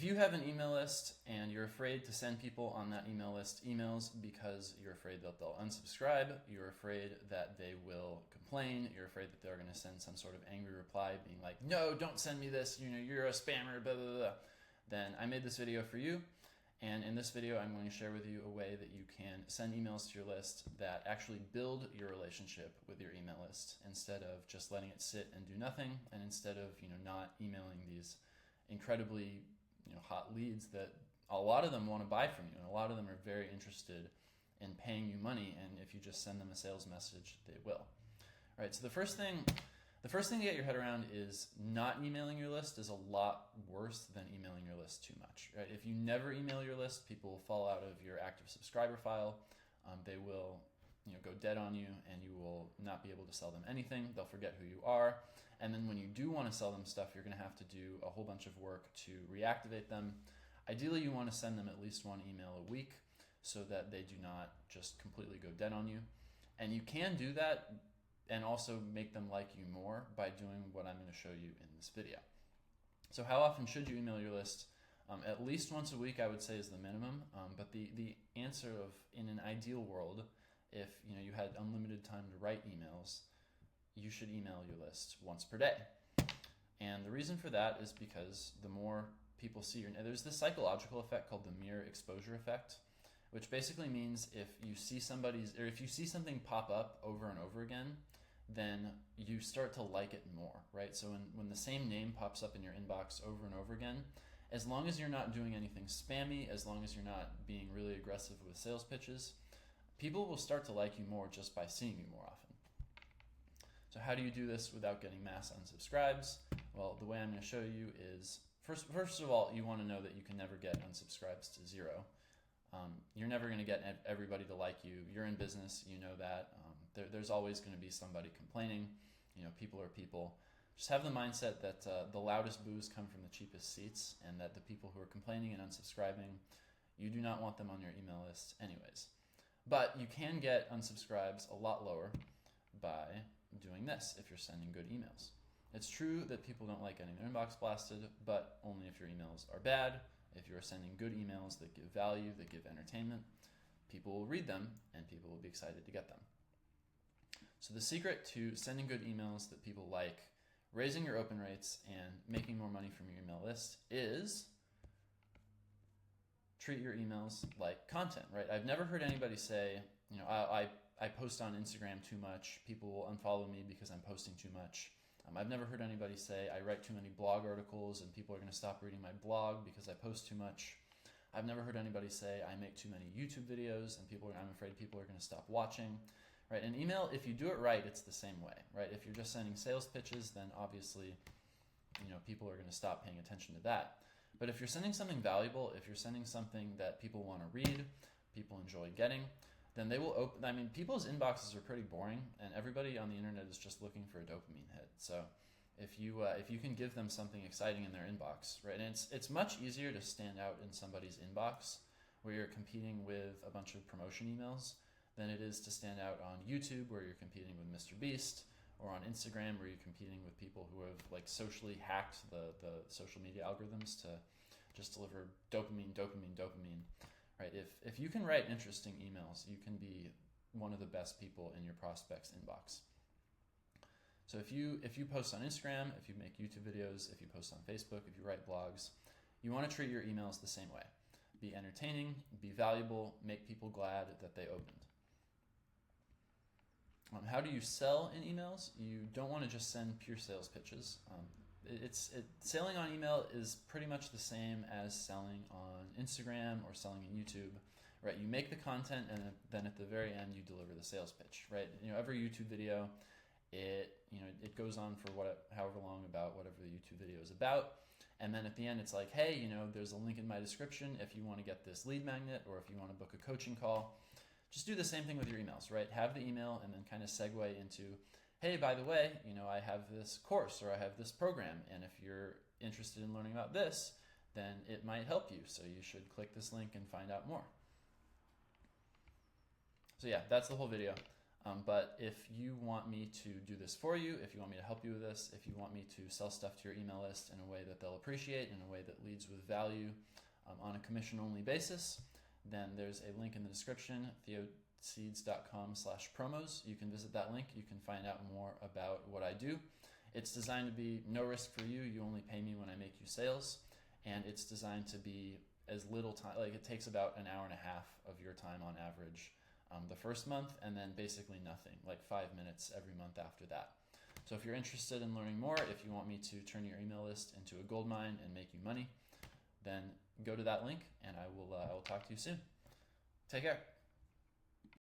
If you have an email list and you're afraid to send people on that email list emails because you're afraid that they'll unsubscribe, you're afraid that they will complain, you're afraid that they're going to send some sort of angry reply being like, no, don't send me this, you're a spammer, blah, blah, blah, then I made this video for you. And in this video, I'm going to share with you a way that you can send emails to your list that actually build your relationship with your email list instead of just letting it sit and do nothing, and instead of not emailing these incredibly hot leads that a lot of them want to buy from you, and a lot of them are very interested in paying you money, and if you just send them a sales message, they will. All right, so the first thing to get your head around is not emailing your list is a lot worse than emailing your list too much. Right? If you never email your list, people will fall out of your active subscriber file. They will go dead on you, and you will not be able to sell them anything. They'll forget who you are. And then when you do want to sell them stuff, you're going to have to do a whole bunch of work to reactivate them. Ideally, you want to send them at least one email a week so that they do not just completely go dead on you. And you can do that and also make them like you more by doing what I'm going to show you in this video. So how often should you email your list? At least once a week, I would say, is the minimum. But the answer of, in an ideal world, if you had unlimited time to write emails, you should email your list once per day. And the reason for that is because the more people see there's this psychological effect called the mere exposure effect, which basically means if you see something pop up over and over again, then you start to like it more, right? So when the same name pops up in your inbox over and over again, as long as you're not doing anything spammy, as long as you're not being really aggressive with sales pitches, people will start to like you more just by seeing you more often. So how do you do this without getting mass unsubscribes? Well, the way I'm going to show you is, first of all, you want to know that you can never get unsubscribes to zero. You're never going to get everybody to like you. You're in business, you know that. There's always going to be somebody complaining. People are people. Just have the mindset that the loudest boos come from the cheapest seats, and that the people who are complaining and unsubscribing, you do not want them on your email list anyways. But you can get unsubscribes a lot lower by doing this if you're sending good emails. It's true that people don't like getting their inbox blasted, but only if your emails are bad. If you're sending good emails that give value, that give entertainment, people will read them and people will be excited to get them. So the secret to sending good emails that people like, raising your open rates, and making more money from your email list is treat your emails like content, right? I've never heard anybody say, I post on Instagram too much, people will unfollow me because I'm posting too much. I've never heard anybody say I write too many blog articles and people are going to stop reading my blog because I post too much. I've never heard anybody say I make too many YouTube videos and I'm afraid people are going to stop watching. Right? And email, if you do it right, it's the same way. Right? If you're just sending sales pitches, then obviously people are going to stop paying attention to that. But if you're sending something valuable, if you're sending something that people want to read, people enjoy getting, then they will open. People's inboxes are pretty boring, and everybody on the internet is just looking for a dopamine hit. So if you can give them something exciting in their inbox, right? And it's much easier to stand out in somebody's inbox where you're competing with a bunch of promotion emails than it is to stand out on YouTube where you're competing with Mr. Beast, or on Instagram where you're competing with people who have socially hacked the social media algorithms to just deliver dopamine. Right? If you can write interesting emails, you can be one of the best people in your prospect's inbox. So if you post on Instagram, if you make YouTube videos, if you post on Facebook, if you write blogs, you want to treat your emails the same way. Be entertaining, be valuable, make people glad that they opened. How do you sell in emails? You don't want to just send pure sales pitches. Selling on email is pretty much the same as selling on Instagram or selling on YouTube, right? You make the content and then at the very end you deliver the sales pitch, right? Every YouTube video, it goes on for however long about whatever the YouTube video is about, and then at the end it's like, hey, there's a link in my description if you want to get this lead magnet or if you want to book a coaching call. Just do the same thing with your emails, right? Have the email and then kind of segue into, hey, by the way, I have this course or I have this program, and if you're interested in learning about this, then it might help you. So you should click this link and find out more. So yeah, that's the whole video. But if you want me to do this for you, if you want me to help you with this, if you want me to sell stuff to your email list in a way that they'll appreciate, in a way that leads with value on a commission-only basis, then there's a link in the description, theoseeds.com/promos. You can visit that link. You can find out more about what I do. It's designed to be no risk for you. You only pay me when I make you sales. And it's designed to be as little time, like it takes about an hour and a half of your time on average the first month, and then basically nothing, like 5 minutes every month after that. So if you're interested in learning more, if you want me to turn your email list into a gold mine and make you money, then go to that link, and I will talk to you soon. Take care.